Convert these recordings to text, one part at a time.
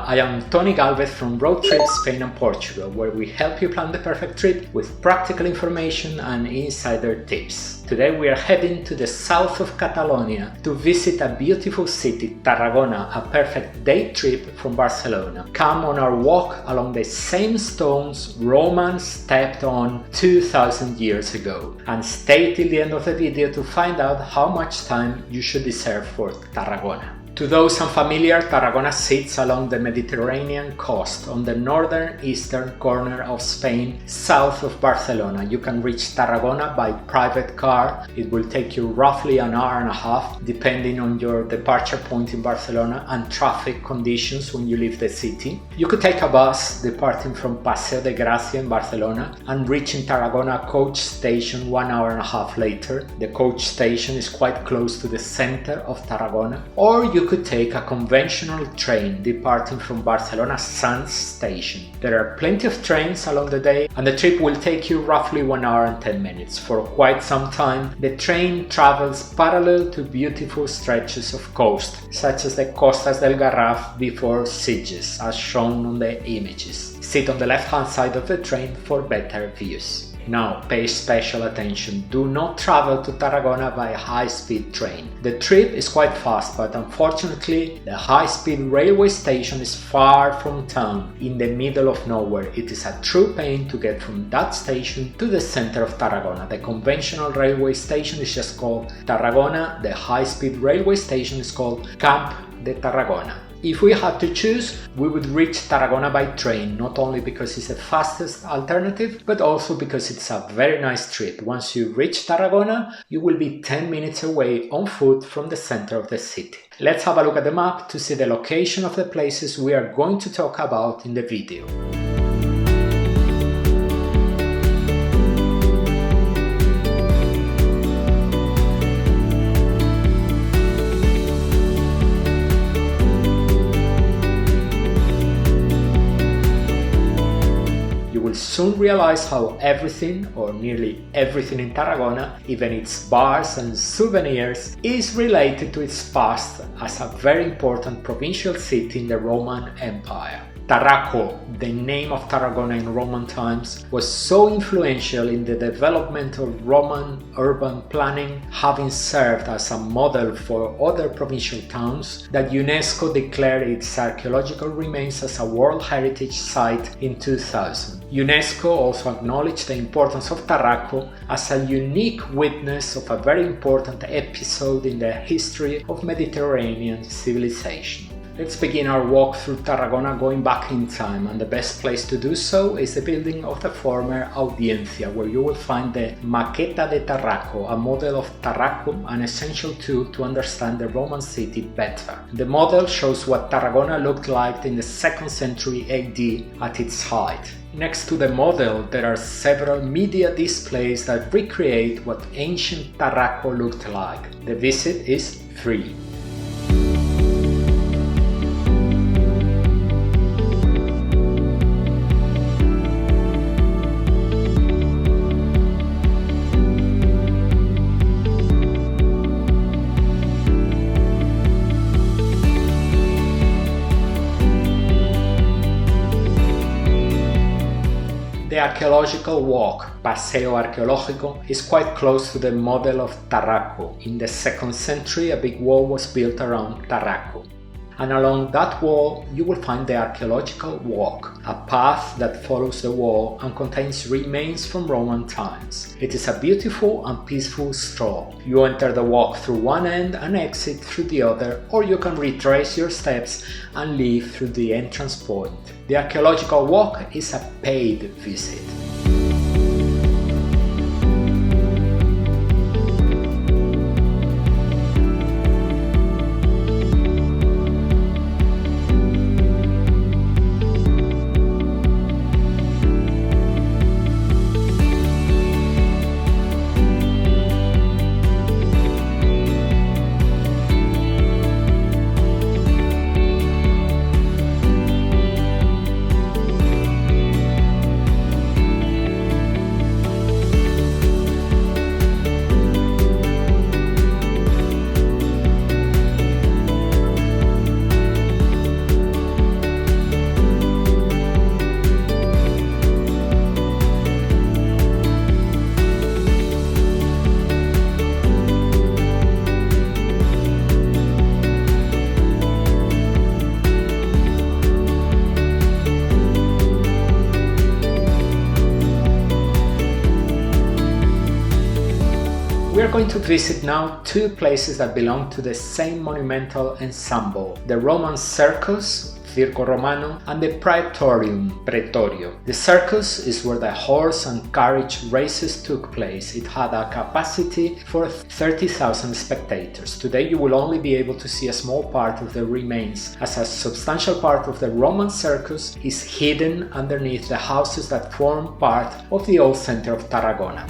I am Tony Galvez from Road Trips Spain and Portugal, where we help you plan the perfect trip with practical information and insider tips. Today we are heading to the south of Catalonia to visit a beautiful city, Tarragona, a perfect day trip from Barcelona. Come on our walk along the same stones Romans stepped on 2000 years ago, and stay till the end of the video to find out how much time you should reserve for Tarragona. To those unfamiliar, Tarragona sits along the Mediterranean coast on the northern eastern corner of Spain, south of Barcelona. You can reach Tarragona by private car. It will take you roughly an hour and a half, depending on your departure point in Barcelona and traffic conditions when you leave the city. You could take a bus departing from Paseo de Gracia in Barcelona and reaching Tarragona coach station 1 hour and a half later. The coach station is quite close to the center of Tarragona. Or you could take a conventional train departing from Barcelona Sants station. There are plenty of trains along the day, and the trip will take you roughly 1 hour and 10 minutes. For quite some time, the train travels parallel to beautiful stretches of coast, such as the Costas del Garraf before Sitges, as shown on the images. Sit on the left-hand side of the train for better views. Now, pay special attention. Do not travel to Tarragona by a high-speed train. The trip is quite fast, but unfortunately, the high-speed railway station is far from town, in the middle of nowhere. It is a true pain to get from that station to the center of Tarragona. The conventional railway station is just called Tarragona. The high-speed railway station is called Camp de Tarragona. If we had to choose, we would reach Tarragona by train, not only because it's the fastest alternative, but also because it's a very nice trip. Once you reach Tarragona, you will be 10 minutes away on foot from the center of the city. Let's have a look at the map to see the location of the places we are going to talk about in the video. Soon realize how everything, or nearly everything in Tarragona, even its bars and souvenirs, is related to its past as a very important provincial city in the Roman Empire. Tarraco, the name of Tarragona in Roman times, was so influential in the development of Roman urban planning, having served as a model for other provincial towns, that UNESCO declared its archaeological remains as a World Heritage Site in 2000. UNESCO also acknowledged the importance of Tarraco as a unique witness of a very important episode in the history of Mediterranean civilization. Let's begin our walk through Tarragona going back in time, and the best place to do so is the building of the former Audiencia, where you will find the Maqueta de Tarraco, a model of Tarraco, an essential tool to understand the Roman city better. The model shows what Tarragona looked like in the 2nd century AD at its height. Next to the model, there are several media displays that recreate what ancient Tarraco looked like. The visit is free. The archaeological walk, Paseo Arqueológico, is quite close to the model of Tarraco. In the 2nd century, a big wall was built around Tarraco. And along that wall, you will find the archaeological walk, a path that follows the wall and contains remains from Roman times. It is a beautiful and peaceful stroll. You enter the walk through one end and exit through the other, or you can retrace your steps and leave through the entrance point. The archaeological walk is a paid visit. going to visit now two places that belong to the same monumental ensemble, the Roman Circus, Circo Romano, and the Praetorium, Pretorio. The circus is where the horse and carriage races took place. It had a capacity for 30,000 spectators. Today you will only be able to see a small part of the remains, as a substantial part of the Roman circus is hidden underneath the houses that form part of the old center of Tarragona.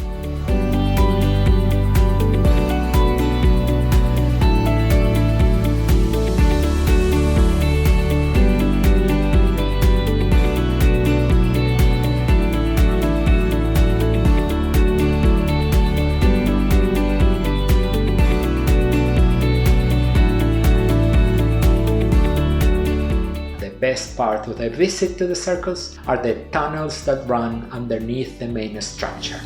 The best part of the visit to the circus are the tunnels that run underneath the main structure.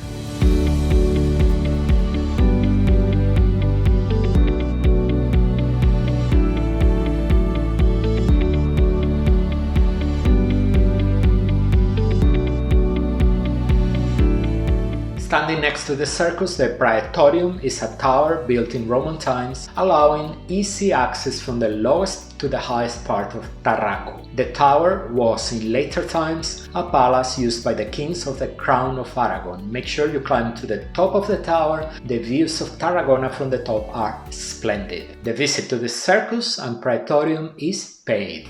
Standing next to the circus, the Praetorium is a tower built in Roman times, allowing easy access from the lowest to the highest part of Tarraco. The tower was in later times a palace used by the kings of the Crown of Aragon. Make sure you climb to the top of the tower. The views of Tarragona from the top are splendid. The visit to the circus and Praetorium is paid.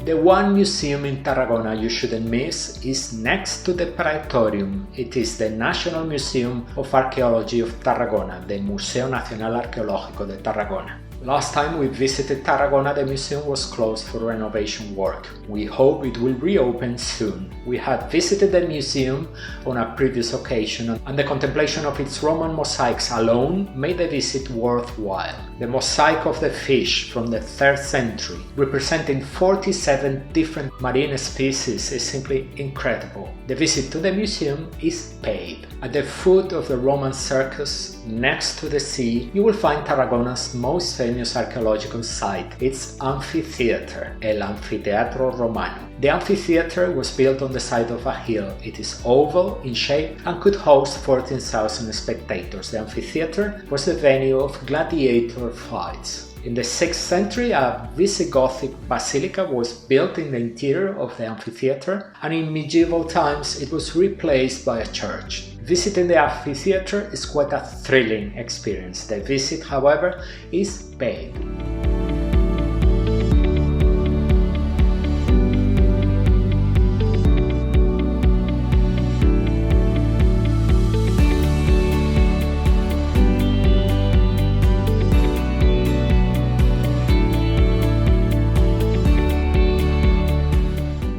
The one museum in Tarragona you shouldn't miss is next to the Praetorium. It is the National Museum of Archaeology of Tarragona, the Museo Nacional Arqueológico de Tarragona. Last time we visited Tarragona, the museum was closed for renovation work. We hope it will reopen soon. We had visited the museum on a previous occasion, and the contemplation of its Roman mosaics alone made the visit worthwhile. The mosaic of the fish from the 3rd century, representing 47 different marine species, is simply incredible. The visit to the museum is paid. At the foot of the Roman circus, next to the sea, you will find Tarragona's most famous archaeological site, its amphitheater, El Anfiteatro Romano. The amphitheater was built on the side of a hill. It is oval in shape and could host 14,000 spectators. The amphitheater was the venue of gladiator fights. In the 6th century, a Visigothic basilica was built in the interior of the amphitheater, and in medieval times it was replaced by a church. Visiting the amphitheater is quite a thrilling experience. The visit, however, is paid.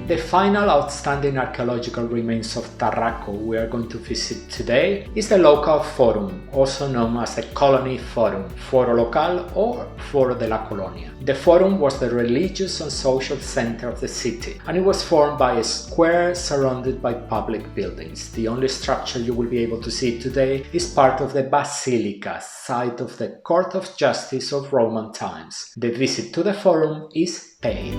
The final outstanding archaeological remains of Tarraco we are going to visit today is the local forum, also known as the Colony Forum, Foro Local or Foro de la Colonia. The forum was the religious and social center of the city, and it was formed by a square surrounded by public buildings. The only structure you will be able to see today is part of the Basilica, site of the Court of Justice of Roman times. The visit to the forum is paid.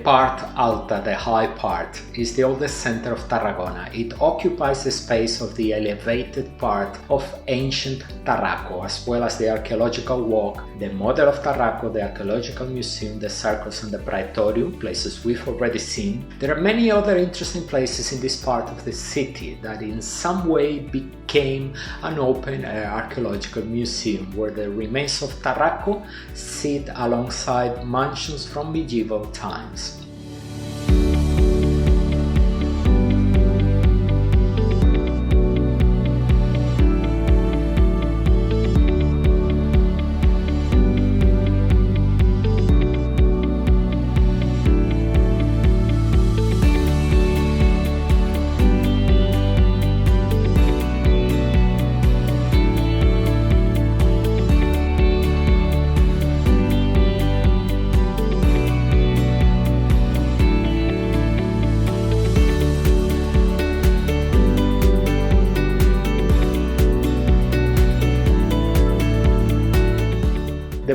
Part Alta, the high part, is the oldest center of Tarragona. It occupies the space of the elevated part of ancient Tarraco, as well as the archaeological walk, the model of Tarraco, the archaeological museum, the circus and the Praetorium, places we've already seen. There are many other interesting places in this part of the city that in some way became an open-air archaeological museum where the remains of Tarraco sit alongside mansions from medieval times.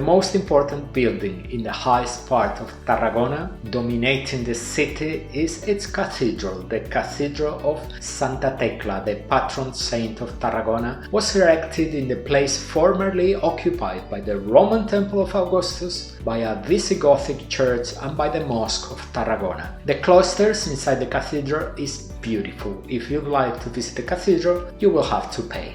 most important building in the highest part of Tarragona, dominating the city, is its cathedral. The Cathedral of Santa Tecla, the patron saint of Tarragona, was erected in the place formerly occupied by the Roman Temple of Augustus, by a Visigothic church and by the Mosque of Tarragona. The cloisters inside the cathedral is beautiful. If you'd like to visit the cathedral, you will have to pay.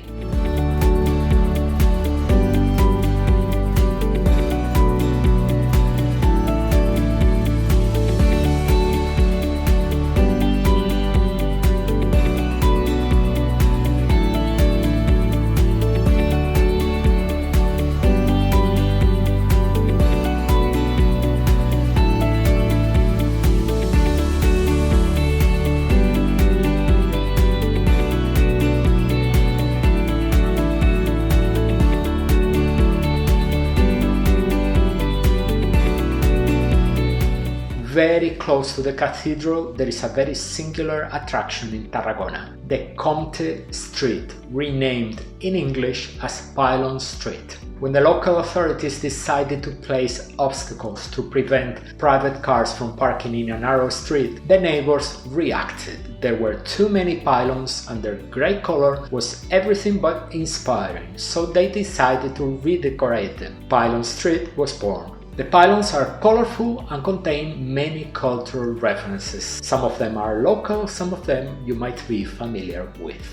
Very close to the cathedral, there is a very singular attraction in Tarragona, the Comte Street, renamed in English as Pylon Street. When the local authorities decided to place obstacles to prevent private cars from parking in a narrow street, the neighbors reacted. There were too many pylons and their grey color was everything but inspiring, so they decided to redecorate them. Pylon Street was born. The pylons are colorful and contain many cultural references. Some of them are local, some of them you might be familiar with.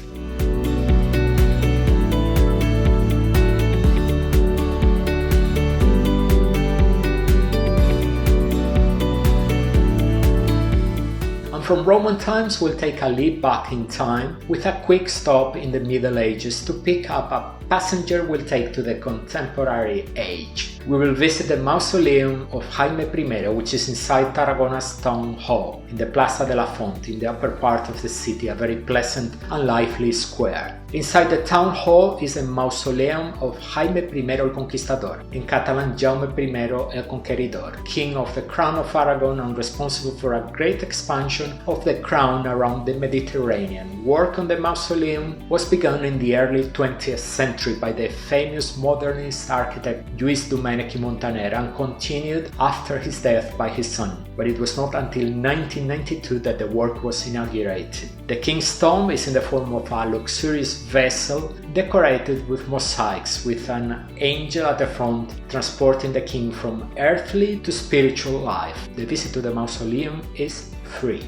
From Roman times, we'll take a leap back in time with a quick stop in the Middle Ages to pick up a passenger we'll take to the contemporary age. We will visit the mausoleum of Jaime I, which is inside Tarragona's town hall, in the Plaza de la Font, in the upper part of the city, a very pleasant and lively square. Inside the town hall is a mausoleum of Jaime I el Conquistador, in Catalan Jaume I el Conqueridor, king of the Crown of Aragon and responsible for a great expansion of the crown around the Mediterranean. Work on the mausoleum was begun in the early 20th century by the famous modernist architect Lluís Domènech i Montaner and continued after his death by his son, but it was not until 1992 that the work was inaugurated. The king's tomb is in the form of a luxurious vessel decorated with mosaics, with an angel at the front transporting the king from earthly to spiritual life. The visit to the mausoleum is free.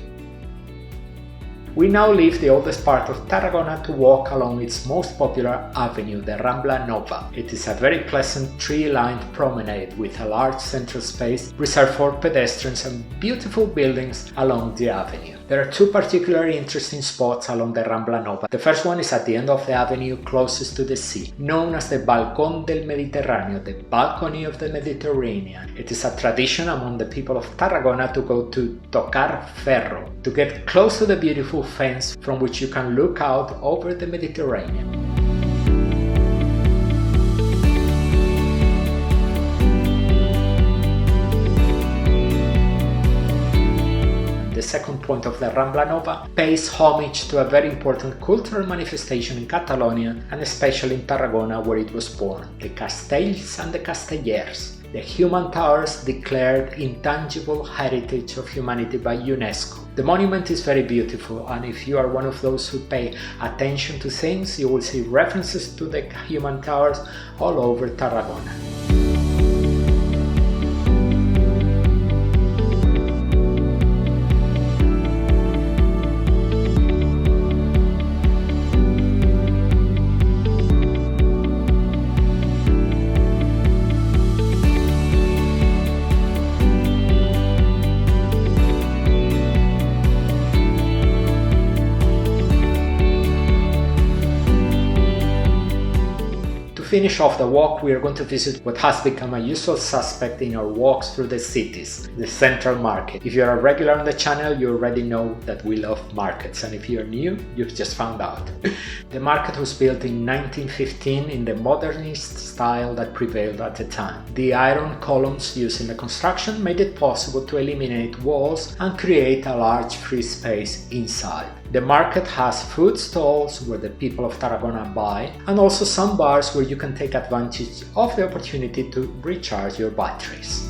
We now leave the oldest part of Tarragona to walk along its most popular avenue, the Rambla Nova. It is a very pleasant tree-lined promenade with a large central space reserved for pedestrians and beautiful buildings along the avenue. There are two particularly interesting spots along the Rambla Nova. The first one is at the end of the avenue closest to the sea, known as the Balcón del Mediterráneo, the balcony of the Mediterranean. It is a tradition among the people of Tarragona to go to tocar ferro, to get close to the beautiful fence from which you can look out over the Mediterranean. The second point of the Rambla Nova pays homage to a very important cultural manifestation in Catalonia and especially in Tarragona where it was born, the Castells and the Castellers, the human towers declared intangible heritage of humanity by UNESCO. The monument is very beautiful, and if you are one of those who pay attention to things, you will see references to the human towers all over Tarragona. To finish off the walk, we are going to visit what has become a usual suspect in our walks through the cities, the Central Market. If you're a regular on the channel, you already know that we love markets, and if you're new, you've just found out. The market was built in 1915 in the modernist style that prevailed at the time. The iron columns used in the construction made it possible to eliminate walls and create a large free space inside. The market has food stalls where the people of Tarragona buy, and also some bars where you can take advantage of the opportunity to recharge your batteries.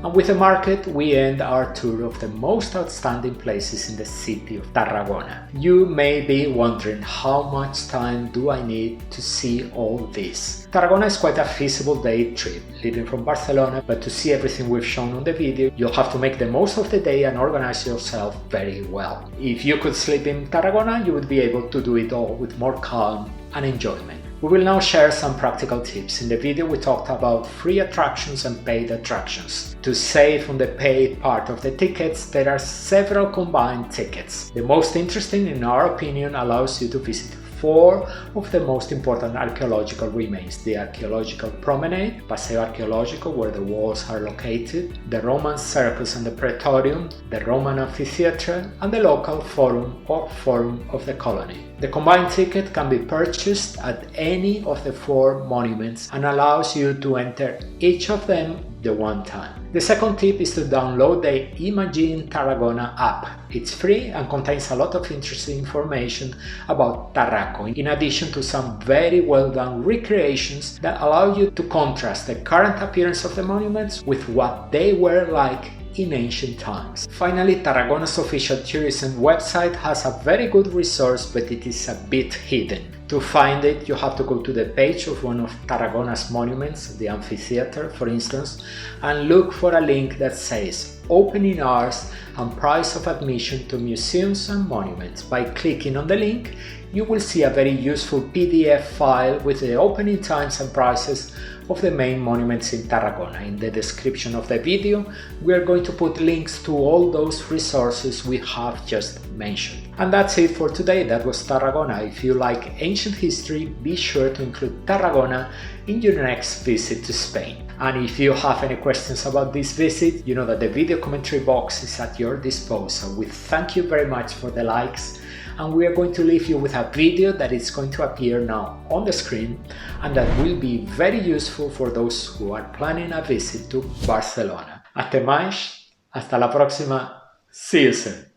And with the market, we end our tour of the most outstanding places in the city of Tarragona. You may be wondering, how much time do I need to see all this? Tarragona is quite a feasible day trip, leaving from Barcelona, but to see everything we've shown on the video, you'll have to make the most of the day and organize yourself very well. If you could sleep in Tarragona, you would be able to do it all with more calm and enjoyment. We will now share some practical tips. In the video we talked about free attractions and paid attractions. To save on the paid part of the tickets, there are several combined tickets. The most interesting, in our opinion, allows you to visit 4 of the most important archaeological remains: the Archaeological Promenade, Paseo Archeologico, where the walls are located, the Roman Circus and the Praetorium, the Roman Amphitheatre, and the local Forum or Forum of the Colony. The combined ticket can be purchased at any of the 4 monuments and allows you to enter each of them the one time. The second tip is to download the Imagine Tarragona app. It's free and contains a lot of interesting information about Tarraco, in addition to some very well done recreations that allow you to contrast the current appearance of the monuments with what they were like in ancient times. Finally, Tarragona's official tourism website has a very good resource, but it is a bit hidden. To find it, you have to go to the page of one of Tarragona's monuments, the amphitheater for instance, and look for a link that says opening hours and price of admission to museums and monuments. By clicking on the link, you will see a very useful PDF file with the opening times and prices of the main monuments in Tarragona. In the description of the video, we are going to put links to all those resources we have just mentioned. And that's it for today. That was Tarragona. If you like ancient history, be sure to include Tarragona in your next visit to Spain. And if you have any questions about this visit, you know that the video commentary box is at your disposal. We thank you very much for the likes, and we are going to leave you with a video that is going to appear now on the screen and that will be very useful for those who are planning a visit to Barcelona. Até mais, hasta la próxima, see you soon!